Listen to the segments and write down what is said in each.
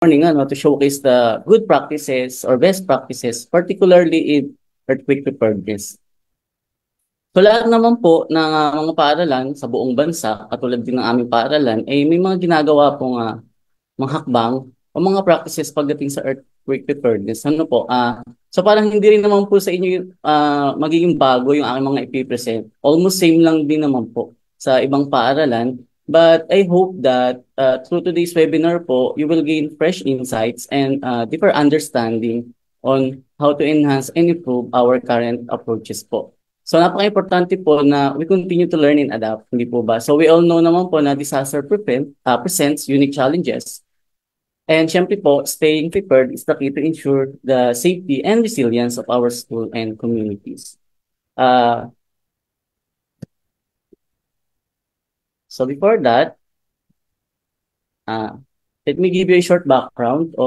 morning to showcase the good practices or best practices, particularly in earthquake preparedness. So lahat naman po ng mga paaralan sa buong bansa, katulad din ng aming paaralan, may mga ginagawa pong mga hakbang o mga practices pagdating sa earthquake preparedness. So parang hindi rin naman po sa inyo magiging bago yung aking mga ipipresent. Almost same lang din naman po sa ibang paaralan. But I hope that through today's webinar po, you will gain fresh insights and deeper understanding on how to enhance and improve our current approaches po. So napaka-importante po na we continue to learn and adapt, hindi po ba? So we all know naman po na disaster presents unique challenges. And syempre po, staying prepared is the key to ensure the safety and resilience of our school and communities. So before that, let me give you a short background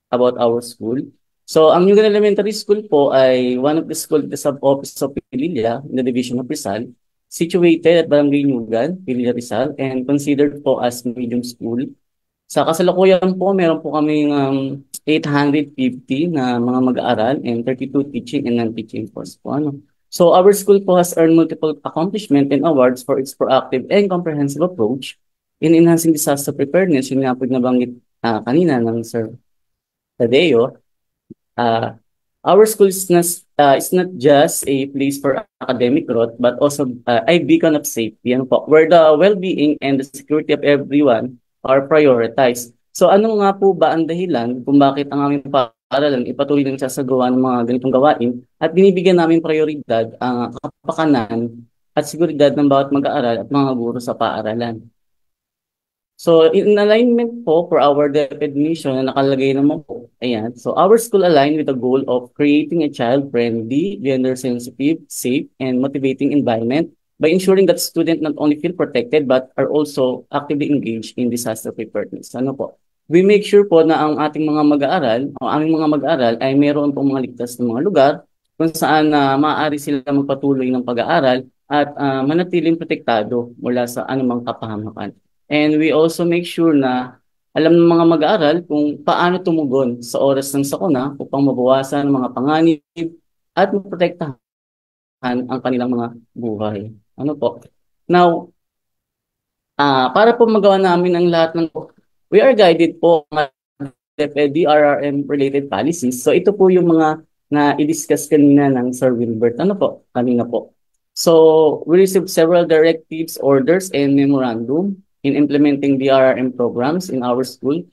about our school. So ang Nugan Elementary School po ay one of the school of the sub-office of Pililla in the Division of Rizal, situated at Barangay Nugan, Pililla, Rizal, and considered po as medium school. Sa kasalukuyan po, meron po kaming 850 na mga mag-aaral and 32 teaching and non-teaching course po. So our school po has earned multiple accomplishment and awards for its proactive and comprehensive approach in enhancing disaster preparedness. Yun nga po nabanggit kanina ng Sir Tadeo. Our school is not just a place for academic growth, but also a beacon of safety, where the well-being and the security of everyone are prioritized. So ano nga po ba ang dahilan kung bakit ang aming paaralan ipatuloy ng sasagawa ng mga ganitong gawain at binibigyan namin prioridad ang kapakanan at seguridad ng bawat mag-aaral at mga guro sa paaralan? So in alignment po for our DepEd mission na nakalagay naman po, ayan. So our school aligned with the goal of creating a child-friendly, gender-sensitive, safe, and motivating environment by ensuring that students not only feel protected but are also actively engaged in disaster preparedness. We make sure po na ang ating mga mag-aaral o aming mga mag-aaral ay mayroon pong mga ligtas na mga lugar kung saan maaari sila magpatuloy ng pag-aaral at manatiling protektado mula sa anumang kapahamakan. And we also make sure na alam ng mga mag-aaral kung paano tumugon sa oras ng sakuna upang mabawasan ang mga panganib at maprotektahan ang kanilang mga buhay. Now, para po magawa namin ang lahat ng we are guided po ng DRRM related policies. So ito po yung mga na i-discuss kanina ng Sir Wilbert. Kanina po. So we received several directives, orders, and memorandum in implementing DRRM programs in our school.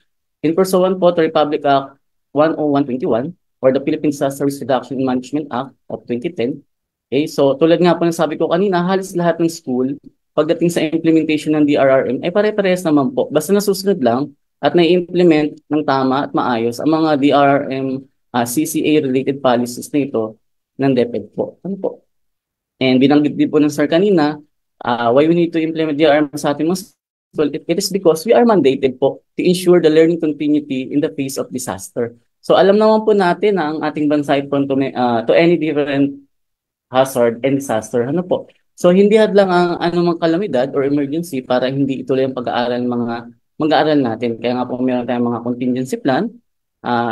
In pursuant po to Republic Act 10121 or the Philippine Disaster Risk Reduction and Management Act of 2010. Okay, so tulad nga po ng sabi ko kanina, halos lahat ng school pagdating sa implementation ng DRRM ay pare-parehas naman po. Basta nasusunod lang at na-implement ng tama at maayos ang mga DRRM CCA-related policies na ito ng DepEd po. And binanggit din po ng Sir kanina, why we need to implement DRRM sa ating mga school, it is because we are mandated po to ensure the learning continuity in the face of disaster. So alam naman po natin na ang ating bansa ay prone to any different hazard and disaster. So hindi hadlang ang anumang kalamidad or emergency para hindi ituloy ang pag-aaral ng mga mag-aaral natin. Kaya nga po meron tayong mga contingency plan,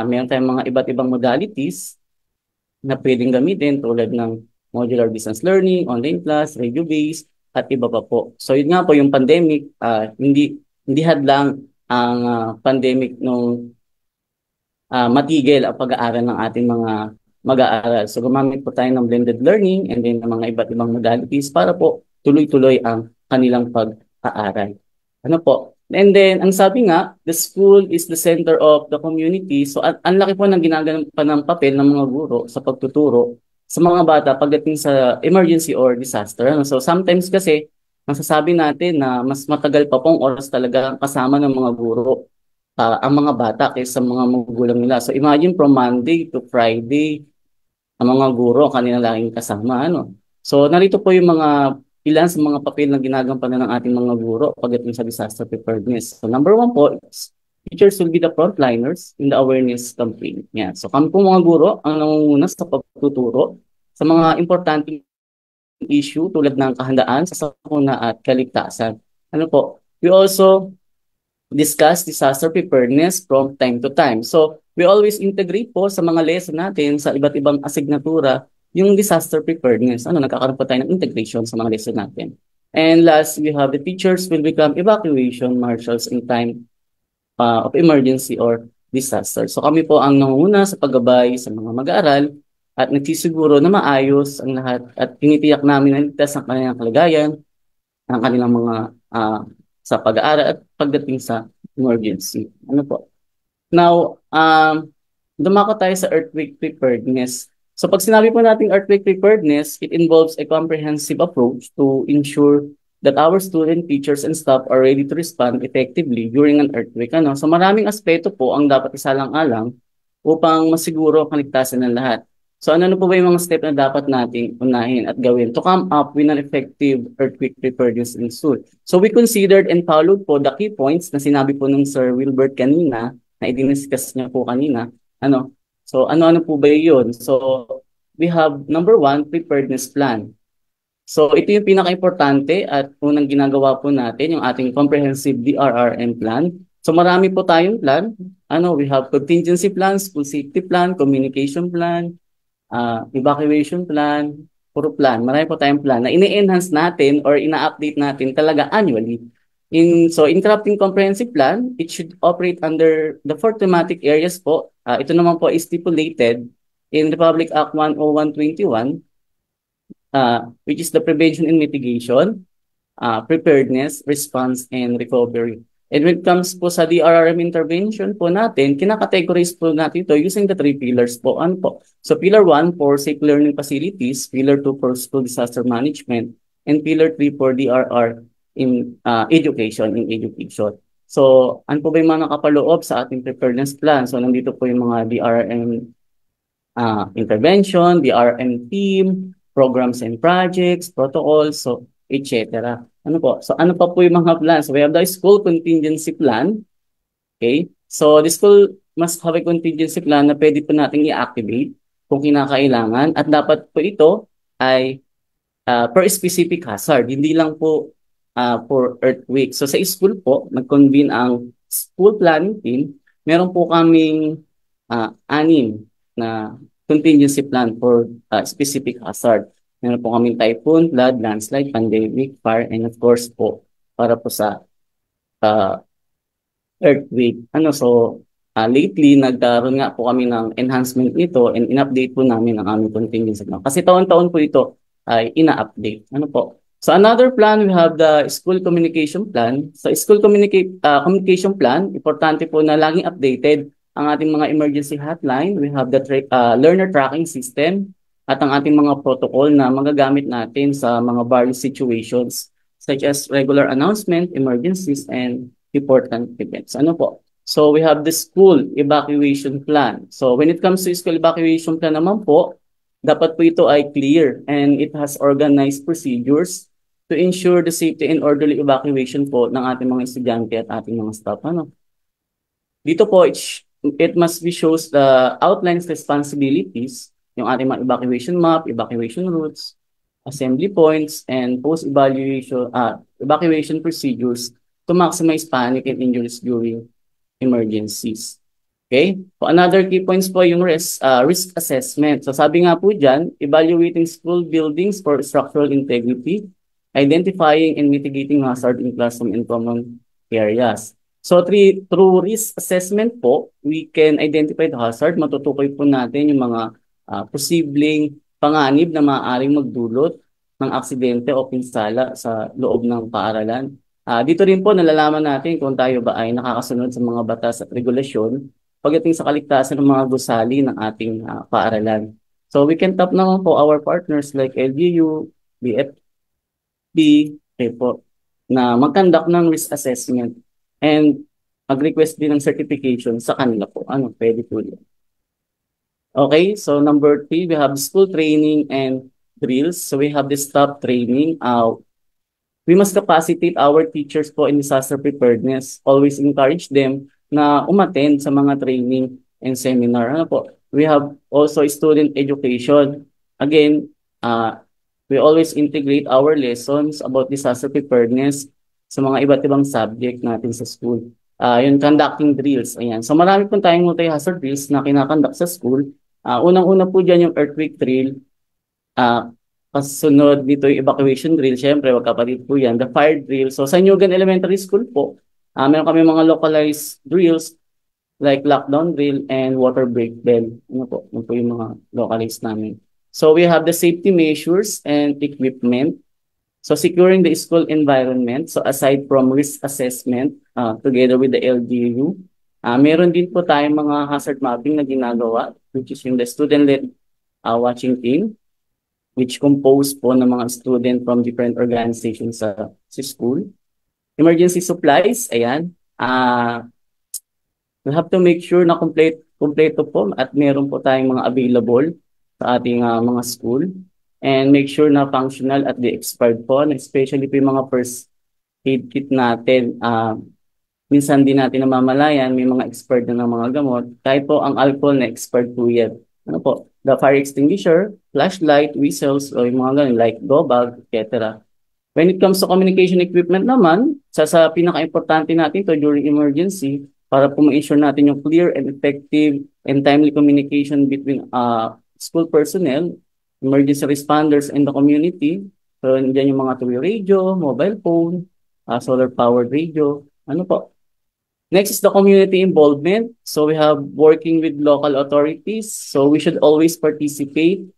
meron tayong mga iba't ibang modalities na pwedeng gamitin tulad ng modular distance learning, online class, radio-based, at iba pa po. So yun nga po yung pandemic, hindi hadlang ang pandemic nung matigil ang pag-aaral ng ating mga mag-aaral. So gumamit po tayo ng blended learning and then ng mga iba't ibang modalities para po tuloy-tuloy ang kanilang pag-aaral. And then, ang sabi nga, the school is the center of the community. So ang laki po ng ginagawa ng papel ng mga guro sa pagtuturo sa mga bata pagdating sa emergency or disaster. So sometimes kasi, nasasabi natin na mas matagal pa pong oras talaga kasama ng mga guro ang mga bata kaysa mga magulang nila. So imagine from Monday to Friday, ang mga guro kanilang laging kasama. So narito po yung mga ilan sa mga papel na ginagampanan ng ating mga guro pagdating sa disaster preparedness. So number one po, teachers will be the frontliners in the awareness campaign. Yeah. So kami po mga guro ang nangunguna sa pagtuturo sa mga importanteng issue tulad ng kahandaan sa sakuna at kaligtasan. We also discuss disaster preparedness from time to time. So, we always integrate po sa mga lesson natin sa iba't ibang asignatura yung disaster preparedness. Nagkakaroon po tayo ng integration sa mga lesson natin. And last, we have the teachers will become evacuation marshals in time of emergency or disaster. So kami po ang nangunguna sa paggabay sa mga mag-aaral at nagsisiguro na maayos ang lahat at tinitiyak namin na ligtas ang kanilang kalagayan, ang kanilang mga sa pag-aaral at pagdating sa emergency. Ano po? Now, dumako tayo sa earthquake preparedness. So pag sinabi po natin earthquake preparedness, it involves a comprehensive approach to ensure that our student, teachers, and staff are ready to respond effectively during an earthquake. So maraming aspeto po ang dapat isalang-alang upang masiguro ang kaligtasan ng lahat. So ano po ba yung mga step na dapat nating unahin at gawin to come up with an effective earthquake preparedness in school? So we considered and followed po the key points na sinabi po ng Sir Wilbert kanina, na i-discuss niya po kanina. So ano-ano po ba yun? So we have number 1, preparedness plan. So ito yung pinaka-importante at unang ginagawa po natin, yung ating comprehensive DRRM plan. So marami po tayong plan. We have contingency plan, school safety plan, communication plan, evacuation plan, puro plan. Marami po tayong plan na ini-enhance natin or ina-update natin talaga annually. In interrupting comprehensive plan, it should operate under the 4 thematic areas po. Ito naman po is stipulated in Republic Act 10121, which is the prevention and mitigation, preparedness, response, and recovery. And when it comes po sa DRRM intervention po natin, kinakategorize po natin ito using the 3 pillars po. So pillar 1 for safe learning facilities, pillar 2 for school disaster management, and pillar 3 for DRR in education. So ano po ba yung mga nakapaloob sa ating preparedness plan? So nandito po yung mga DRRM intervention, DRRM team, programs and projects, protocols, so etc. So ano pa po yung mga plans? So we have the school contingency plan. Okay? So the school must have a contingency plan na pwede po natin i-activate kung kinakailangan at dapat po ito ay per specific hazard, hindi lang po for earthquake. So sa school po, nag-convene ang school planning team. Meron po kaming 6 na contingency plan for specific hazard. Meron po kaming typhoon, flood, landslide, pandemic, fire, and of course po, para po sa earthquake. Lately, nagkaroon nga po kami ng enhancement nito and in-update po namin ang aming contingency plan. Kasi taon-taon po ito ay ina-update. So another plan, we have the school communication plan. Sa school communication plan, importante po na laging updated ang ating mga emergency hotline. We have the learner tracking system at ang ating mga protocol na magagamit natin sa mga various situations such as regular announcement, emergencies, and important events. So we have the school evacuation plan. So when it comes to school evacuation plan naman po, dapat po ito ay clear and it has organized procedures to ensure the safety and orderly evacuation po ng ating mga estudyante at ating mga staff. Dito po, it must be shows the outlines responsibilities, yung ating mga evacuation map, evacuation routes, assembly points, and evacuation procedures to maximize panic and injuries during emergencies. Okay? So another key points po yung risk assessment. So sabi nga po dyan, evaluating school buildings for structural integrity, identifying and mitigating hazard in classroom and common areas. So through risk assessment po, we can identify the hazard. Matutukoy po natin yung mga posibleng panganib na maaaring magdulot ng aksidente o pinsala sa loob ng paaralan. Dito rin po nalalaman natin kung tayo ba ay nakakasunod sa mga batas at regulasyon pagdating sa kaligtasan ng mga gusali ng ating paaralan. So we can tap naman po our partners like LGU, BFP, po, na mag-conduct ng risk assessment and mag-request din ng certification sa kanila po. Pwede po yun. Okay, so number 3, we have school training and drills. So we have the staff training. We must capacitate our teachers po in disaster preparedness. Always encourage them na umattend sa mga training and seminar. We have also student education. Again, we always integrate our lessons about disaster preparedness sa mga iba't ibang subject natin sa school. Yung conducting drills. Ayan. So marami po tayong multi-hazard drills na kinakonduct sa school. Unang-una po dyan yung earthquake drill. Kasunod dito yung evacuation drill. Siyempre, magkapatid po yan. The fire drill. So sa Nyugan Elementary School po, meron kami mga localized drills like lockdown drill and water break bell. Ano po? Ano po yung mga localized namin. So we have the safety measures and equipment. So securing the school environment. So aside from risk assessment, together with the LGU, meron din po tayong mga hazard mapping na ginagawa, which is yung the student-led watching team, which composed po ng mga student from different organizations sa school. Emergency supplies, ayan. We have to make sure na kompleto po at meron po tayong mga available sa ating mga school. And make sure na functional at the expired po, especially po yung mga first aid kit natin. Minsan din natin namamalayan, may mga expired na ng mga gamot. Kahit po ang alcohol na expired po yan. Ano po? The fire extinguisher, flashlight, whistles, o yung mga ganun, like go bag, etc. When it comes to communication equipment naman, sa pinaka-importante natin to during emergency, para po ma-ensure natin yung clear and effective and timely communication between school personnel, emergency responders, and the community. So, dyan yung mga two-way radio, mobile phone, solar-powered radio. Ano po? Next is the community involvement. So, we have working with local authorities. So, we should always participate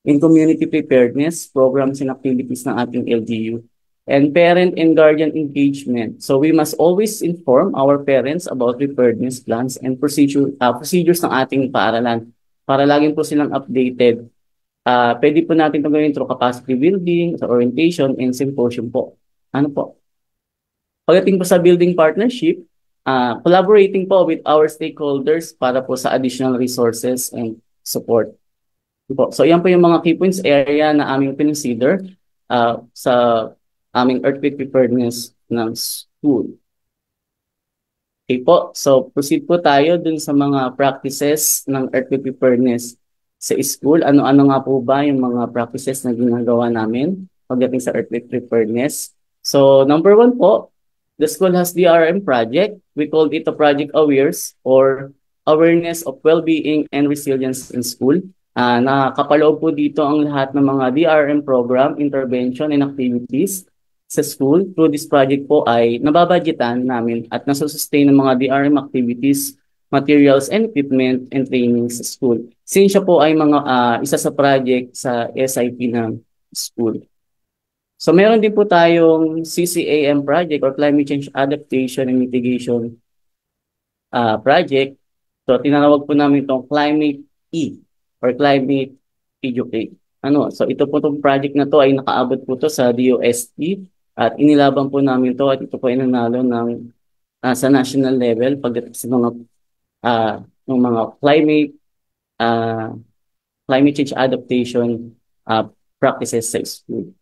in community preparedness programs and activities ng ating LGU. And parent and guardian engagement. So, we must always inform our parents about preparedness plans and procedures ng ating paaralan para laging po silang updated. Pwede po natin ito gawin through capacity building, sa orientation, and symposium po. Ano po? Pagdating po sa building partnership, collaborating po with our stakeholders para po sa additional resources and support. Po. So, yan po yung mga key points area na aming pinonsider sa aming earthquake preparedness ng school. Okay po, so proceed po tayo dun sa mga practices ng earthquake preparedness sa school. Ano-ano nga po ba yung mga practices na ginagawa namin pagdating sa earthquake preparedness? So, number 1 po, the school has DRM project. We called it a Project Awares or Awareness of Well-being and Resilience in School. Nakakapaloob po dito ang lahat ng mga DRM program, intervention, and activities sa school. Through this project po ay nababudgetan namin at nasusustain ng mga DRM activities, materials, and equipment and training sa school. Since siya po ay mga isa sa project sa SIP ng school. So meron din po tayong CCAM project or Climate Change Adaptation and Mitigation project. So tinatawag po namin itong Climate E or Climate Educate. So ito po itong project na to ay nakaabot po to sa DOST at inilaban po namin to at ito po ay nanalo ng sa national level pagdating sa mga climate change adaptation practices sa school.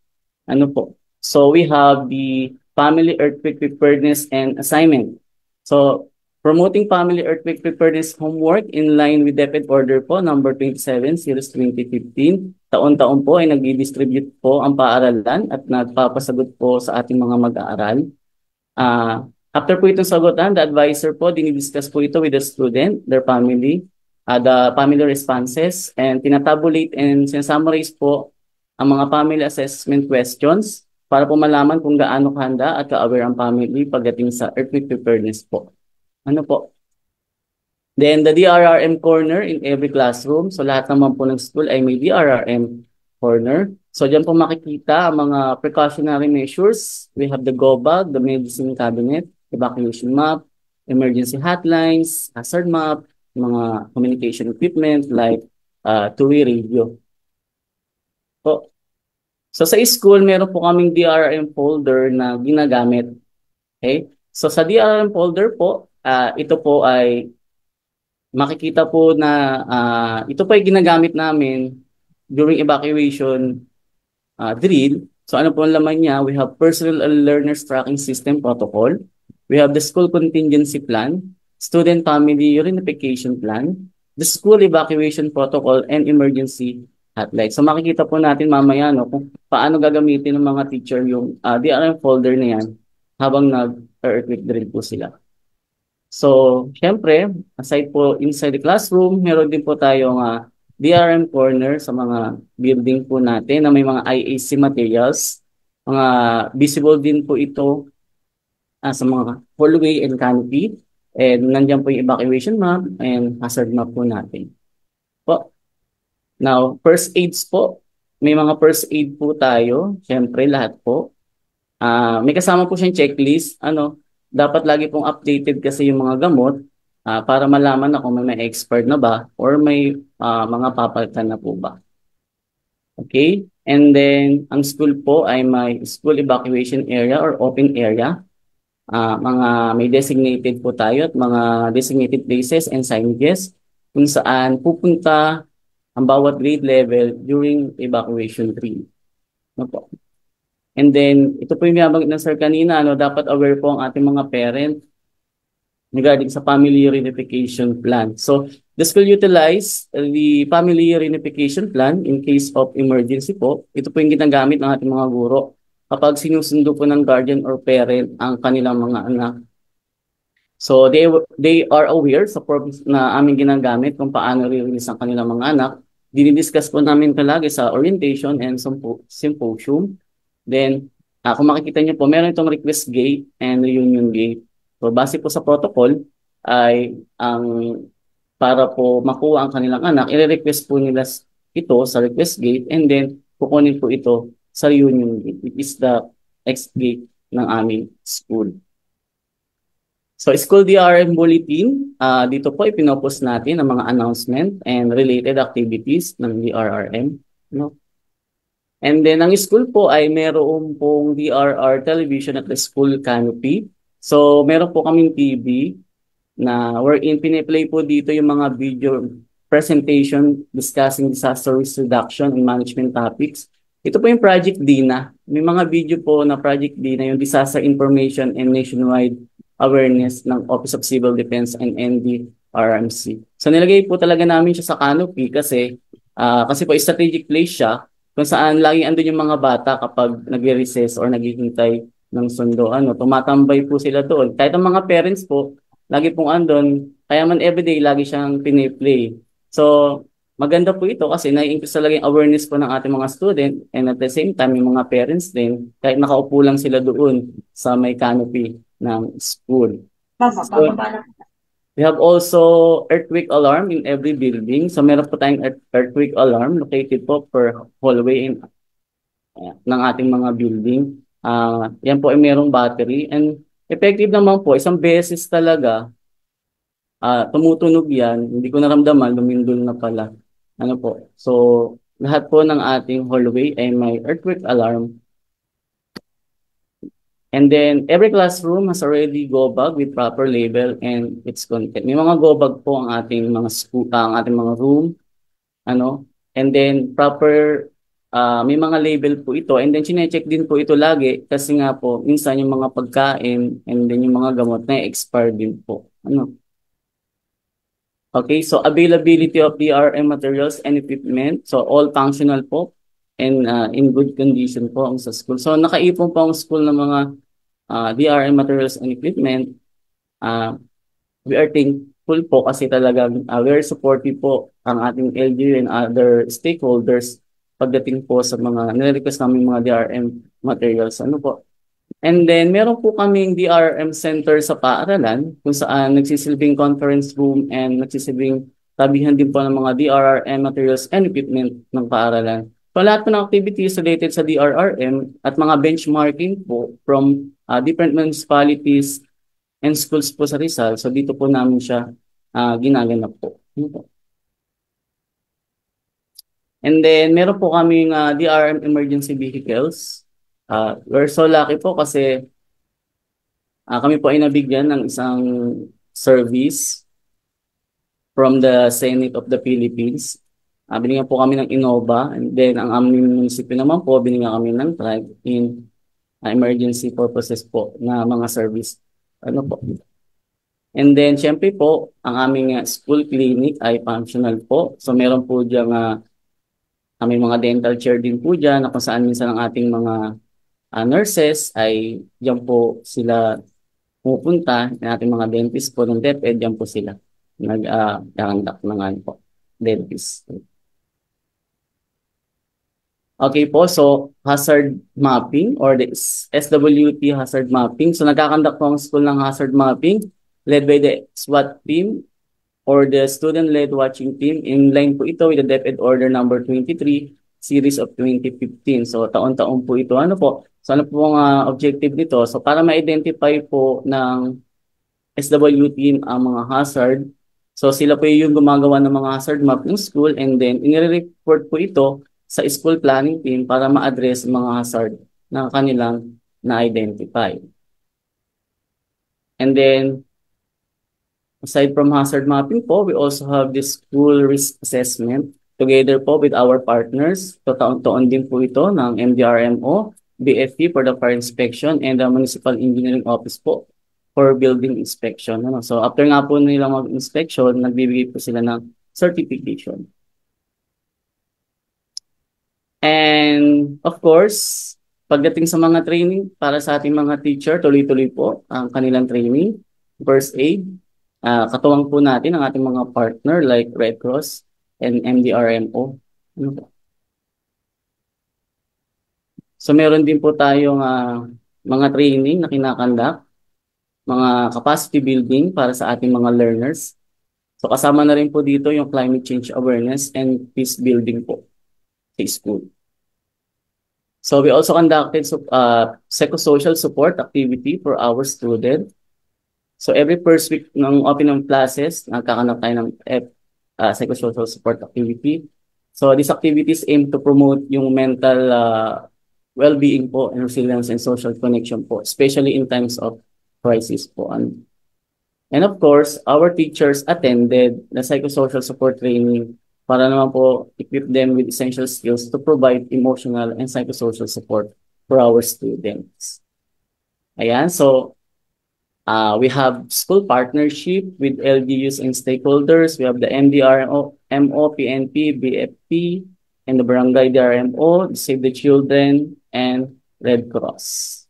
Ano po? So we have the Family Earthquake Preparedness and Assignment. So promoting family earthquake preparedness homework in line with DepEd Order po, number 27, series 2015. Taon-taon po ay nag-distribute po ang paaralan at nagpapasagot po sa ating mga mag-aaral. After po itong sagutan, the advisor po, dinidiscuss po ito with the student, their family, the family responses, and tinatabulate and sinasummarize po ang mga family assessment questions para po malaman kung gaano kahanda at ka-aware ang family pagdating sa earthquake preparedness po. Ano po? Then the DRRM corner in every classroom. So lahat naman po ng school ay may DRRM corner. So dyan po makikita ang mga precautionary measures. We have the go bag, the medicine cabinet, evacuation map, emergency hotlines, hazard map, mga communication equipment like two-way radio. So sa school, meron po kaming DRRM folder na ginagamit. Okay? So sa DRRM folder po, ito po ay makikita po na ito po ay ginagamit namin during evacuation drill. So ano po ang laman niya? We have Personal Learners Tracking System Protocol. We have the School Contingency Plan, Student Family Reunification Plan, the School Evacuation Protocol, and Emergency Hotline. So makikita po natin mamaya kung paano gagamitin ng mga teacher yung DRM folder na yan habang nag-earthquake drill po sila. So, syempre, aside po inside the classroom, meron din po tayong DRM corner sa mga building po natin na may mga IAC materials. Mga visible din po ito sa mga hallway and canopy. And nandiyan po yung evacuation map and hazard map po natin. Po. Now, first aids po. May mga first aid po tayo. Syempre, lahat po. May kasama po siyang checklist. Dapat lagi pong updated kasi yung mga gamot para malaman na kung may expert na ba or may mga papalitan na po ba. Okay? And then, ang school po ay may school evacuation area or open area. May designated po tayo at mga designated places and signages kung saan pupunta ang bawat grade level during evacuation drill. Ano po? And then, ito po yung binabanggit ng sir kanina, dapat aware po ang ating mga parent regarding sa family reunification plan. So, the school utilize the family reunification plan in case of emergency po. Ito po yung ginagamit ng ating mga guro kapag sinusundo po ng guardian or parent ang kanilang mga anak. So, they are aware sa purpose na aming ginagamit kung paano re-release ang kanilang mga anak. Dinidiscuss po namin palagi sa orientation and symposium. Then, kung makikita niyo po, meron itong request gate and reunion gate. So, base po sa protocol, ay para po makuha ang kanilang anak, i-request po nila ito sa request gate and then kukunin po ito sa reunion gate, which is the X gate ng aming school. So, School DRM Bulletin, dito po ipinopost natin ang mga announcement and related activities ng DRRM. And then, ang school po ay meron pong DRR television at the school canopy. So, meron po kaming TV na wherein piniplay po dito yung mga video presentation discussing disaster risk reduction and management topics. Ito po yung Project DINA. May mga video po na Project DINA, yung Disaster Information and Nationwide Awareness ng Office of Civil Defense and NDRMC. So, nilagay po talaga namin siya sa canopy kasi po strategic place siya kung saan laging andun yung mga bata kapag nag-recess or naghihintay ng sundo. Tumatambay po sila doon. Kahit ang mga parents po, lagi pong andun, kaya man everyday, lagi siyang piniplay. So, maganda po ito kasi nai-increase talaga yung awareness po ng ating mga student and at the same time, yung mga parents din, kahit nakaupo lang sila doon sa may canopy ng school. So, we have also earthquake alarm in every building. So meron po tayong earthquake alarm located po per hallway ng ating mga building. Yan po ay merong battery and effective naman po, isang beses talaga tumutunog yan. Hindi ko naramdaman, lumindol na pala. So lahat po ng ating hallway ay may earthquake alarm. And then, every classroom has already go bag with proper label and its content. May mga go bag po ang ating mga school, ang ating mga room, and then may mga label po ito. And then, chinecheck din po ito lagi kasi nga po, minsan yung mga pagkain and then yung mga gamot na expire din po. Okay, so availability of DRM materials and equipment. So, all functional po and in good condition po ang sa school. So, nakaipon po ang school ng mga DRM materials and equipment. We are thankful po kasi talagang very supportive po ang ating LGU and other stakeholders pagdating po sa mga nire-request namin mga DRM materials. And then, meron po kaming DRM center sa paaralan kung saan nagsisilbing conference room and nagsisilbing tabihan din po ng mga DRRM materials and equipment ng paaralan. So, lahat po ng activities related sa DRRM at mga benchmarking po from different municipalities and schools po sa Rizal. So, dito po namin siya ginaganap po. And then, meron po kaming DRM emergency vehicles. We're so lucky po kasi kami po ay nabigyan ng isang service from the Senate of the Philippines. Binigyan po kami ng Innova and then ang aming munisipyo naman po, binigyan kami ng tribe in emergency purposes po na mga service. Po. And then, syempre po, ang aming school clinic ay functional po. So, meron po dyan may mga dental chair din po dyan na kung saan minsan ang ating mga nurses ay dyan po sila pumupunta, yung ating mga dentist po ng DepEd, yan po sila. Nag-conduct ng ano po, dentist. Okay po, so hazard mapping or the SWT hazard mapping. So nagkakandak po ang school ng hazard mapping led by the SWAT team or the student-led watching team. In line po ito with the DepEd Order number 23, series of 2015. So taon-taon po ito. Ano po? So ano po ang objective nito? So para ma-identify po ng SW team ang mga hazard. So sila po yung gumagawa ng mga hazard map ng school and then inire-report po ito sa school planning team para ma-address mga hazard na kanilang na-identify. And then, aside from hazard mapping po, we also have this school risk assessment together po with our partners. So taon-taon din po ito ng MDRMO, BFP for the fire inspection, and the Municipal Engineering Office po for building inspection. Ano? So after nga po nila mag-inspection, nagbibigay po sila ng certification. And of course, pagdating sa mga training, para sa ating mga teacher, tuloy-tuloy po ang kanilang training. First aid, katuwang po natin ang ating mga partner like Red Cross and MDRMO. Ano po? So meron din po tayong mga training na kinakandak, mga capacity building para sa ating mga learners. So kasama na rin po dito yung climate change awareness and peace building po sa school. So we also conducted psychosocial support activity for our student. So every first week ng opening classes, nagkakanak tayo ng psychosocial support activity. So these activities aim to promote yung mental well-being po and resilience and social connection po, especially in times of crisis po. And of course, our teachers attended the psychosocial support training para naman po equip them with essential skills to provide emotional and psychosocial support for our students. Ayan, so we have school partnership with LGUs and stakeholders. We have the MDRMO, PNP, BFP, and the Barangay DRMO, Save the Children, and Red Cross.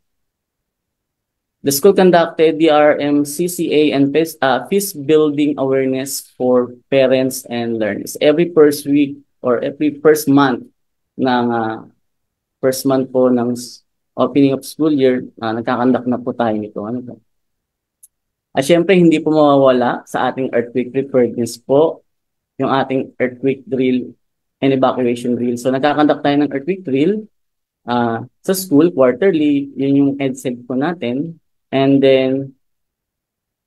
The school conducted DRMCCA and peace building awareness for parents and learners. Every first week or every first month po ng opening of school year, nagkakandak na po tayo nito. Ano po? At syempre, hindi po mawawala sa ating earthquake preparedness po, yung ating earthquake drill and evacuation drill. So nagkakandak tayo ng earthquake drill sa school quarterly, yun yung EDSEG po natin. And then,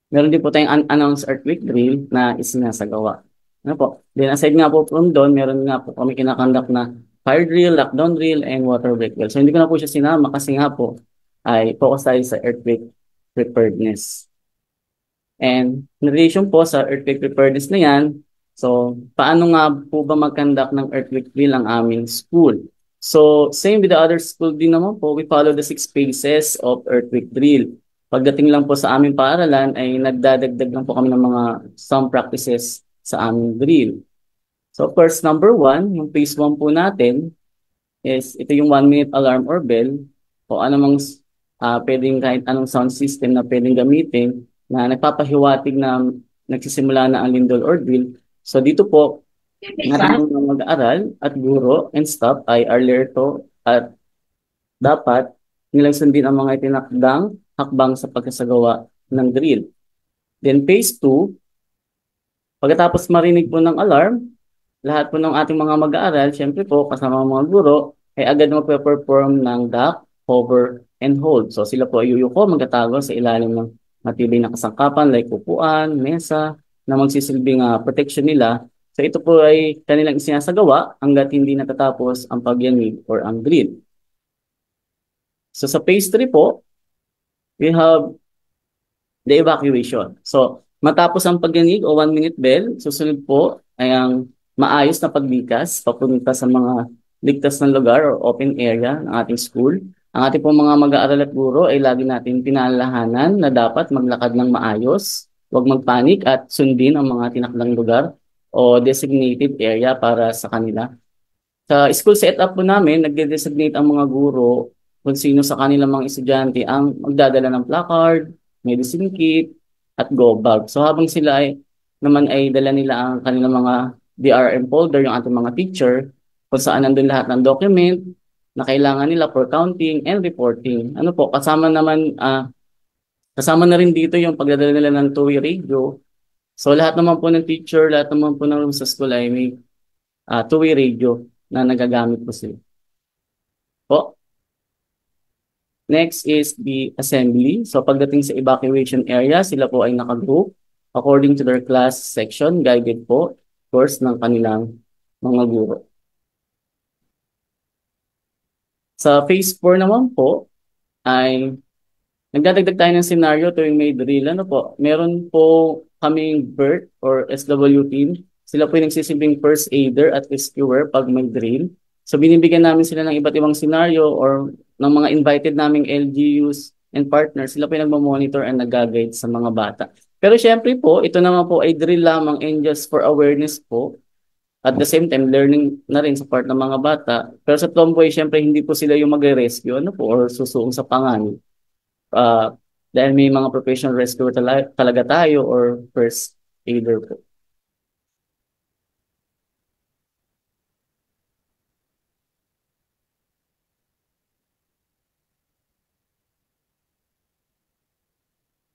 meron din po tayong unannounced earthquake drill na isinasagawa. Ano po? Then aside nga po from doon, meron nga po kami kinakandak na fire drill, lockdown drill, and water break drill. So hindi ko na po siya sinama kasi nga po ay focus tayo sa earthquake preparedness. And in relation po sa earthquake preparedness na yan, so paano nga po ba mag-conduct ng earthquake drill ang aming school? So same with the other school din naman po, we follow the 6 phases of earthquake drill. Pagdating lang po sa aming paaralan ay nagdadagdag lang po kami ng mga some practices sa aming drill. So first, number 1, yung phase 1 po natin is ito yung 1-minute alarm or bell o anumang pwedeng kahit anong sound system na pwedeng gamitin na nagpapahiwatig na nagsisimula na ang lindol or drill. So dito po, natin mga mag-aaral at guro and staff ay alerto at dapat nilang sundin ang mga itinakdang hakbang sa pagkasagawa ng drill. Then phase 2, pagkatapos marinig po ng alarm, lahat po ng ating mga mag-aaral, syempre po kasama mga guro, ay agad magpe-perform ng duck, hover, and hold. So sila po ay yuyuko, magtatago sa ilalim ng matibay na kasangkapan like upuan, mesa, na magsisilbing protection nila. So ito po ay kanilang isinasagawa hanggat hindi natatapos ang pagyanig or ang drill. So sa phase 3 po, we have the evacuation. So matapos ang pagyanig o 1-minute bell, susunod po ay ang maayos na paglikas papunta sa mga ligtas ng lugar or open area ng ating school. Ang ating pong mga mag-aaral at guro ay lagi natin pinaalalahanan na dapat maglakad ng maayos, huwag magpanik at sundin ang mga tinakdang lugar o designated area para sa kanila. Sa school setup po namin, nagde-designate ang mga guro kung sino sa kanilang mga estudyante ang magdadala ng placard, medicine kit, at go bag. So habang sila ay dala nila ang kanilang mga DRM folder, yung ating mga teacher, kung saan nandun lahat ng document na kailangan nila for counting and reporting. Ano po, kasama na rin dito yung pagdadala nila ng two-way radio. So lahat naman po ng teacher, lahat naman po ng room sa school ay may two-way radio na nagagamit po sila. Po. Next is the assembly. So pagdating sa evacuation area, sila po ay nakagroup according to their class section, guided po, course ng kanilang mga guro. Sa phase 4 naman po, ay nagdadagdag tayo ng scenario tuwing may drill. Ano po? Meron po kaming BERT or SW team. Sila po yung nagsisilbing first aider at rescuer pag may drill. So binibigyan namin sila ng iba't ibang scenario or ng mga invited naming LGUs and partners. Sila po yung nagmamonitor and nag-guide sa mga bata. Pero syempre po, ito naman po ay drill lamang and just for awareness po. At the same time, learning na rin sa part ng mga bata. Pero sa Tomboy, syempre hindi po sila yung magre-rescue ano po, or susuong sa panganib. Dahil may mga professional rescuer talaga tayo or first aider po.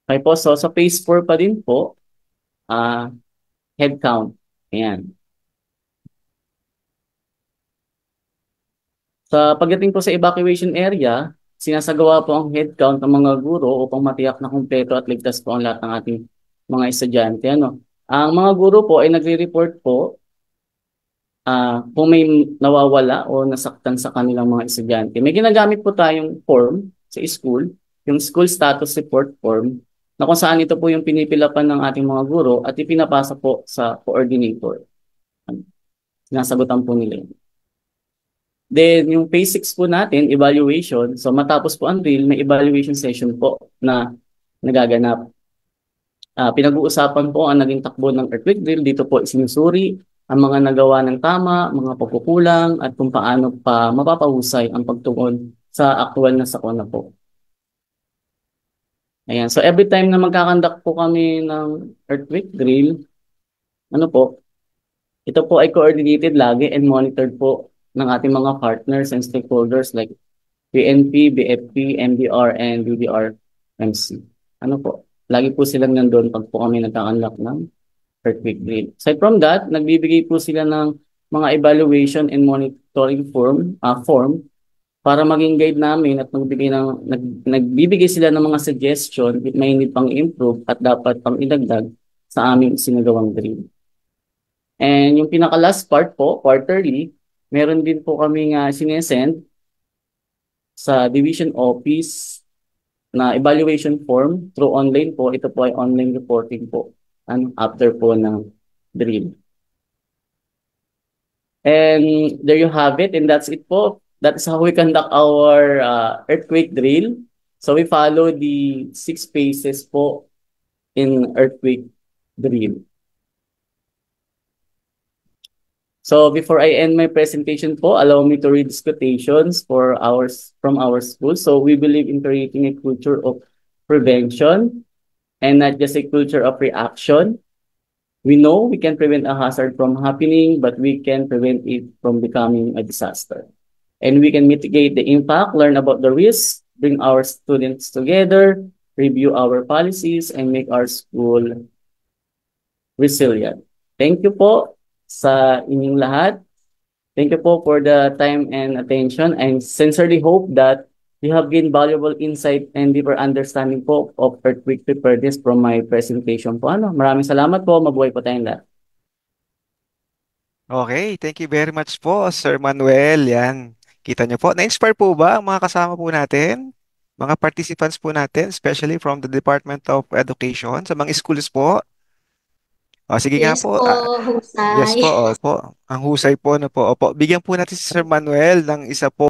Okay po, so sa phase 4 pa din po, head count. Ayan. Sa pagdating po sa evacuation area, sinasagawa po ang head count ng mga guro upang matiyak na kumpleto at ligtas po ang lahat ng ating mga estudyante. Ano? Ang mga guro po ay nagre-report po kung may nawawala o nasaktan sa kanilang mga estudyante. May ginagamit po tayong form sa school, yung school status report form, na kung saan ito po yung pinipilapan ng ating mga guro at ipinapasa po sa coordinator. Sinasagutan po nila yun. Then, yung phase 6 po natin, evaluation. So, matapos po ang drill, may evaluation session po na nagaganap. Pinag-uusapan po ang naging takbo ng earthquake drill. Dito po isinusuri ang mga nagawa ng tama, mga pagkukulang, at kung paano pa mapapahusay ang pagtugon sa aktual na sakuna po. Ayan. So, every time na magkakandak po kami ng earthquake drill, ano po, ito po ay coordinated lagi and monitored po ng ating mga partners and stakeholders like PNP, BFP, MDR, and UDR-MC. Ano po? Lagi po silang nandun pag po kami nagkakanlak ng earthquake drill. Aside from that, nagbibigay po sila ng mga evaluation and monitoring form para maging guide namin at nagbibigay sila ng mga suggestion if may need pang improve at dapat pang idagdag sa aming sinagawang drill. And yung pinaka-last part po, quarterly, meron din po kaming sinesend sa division office na evaluation form through online po. Ito po ay online reporting po after po ng drill. And there you have it, and that's it po. That's how we conduct our earthquake drill. So we follow the 6 phases po in earthquake drill. So before I end my presentation po, allow me to read these quotations from our school. So we believe in creating a culture of prevention and not just a culture of reaction. We know we can prevent a hazard from happening, but we can prevent it from becoming a disaster. And we can mitigate the impact, learn about the risks, bring our students together, review our policies, and make our school resilient. Thank you po sa inyong lahat. Thank you po for the time and attention. I sincerely hope that you have gained valuable insight and deeper understanding po of earthquake preparedness from my presentation po. Maraming salamat po. Mabuhay po tayong lahat. Okay, thank you very much po, Sir Manuel. Yan. Kita niyo po. Na-inspire po ba ang mga kasama po natin? Mga participants po natin, especially from the Department of Education, sa mga schools po. O, sige nga Yes po. po, Yes husay. po, opo. Ang husay po na po. Opo, bigyan po natin si Sir Manuel ng isa po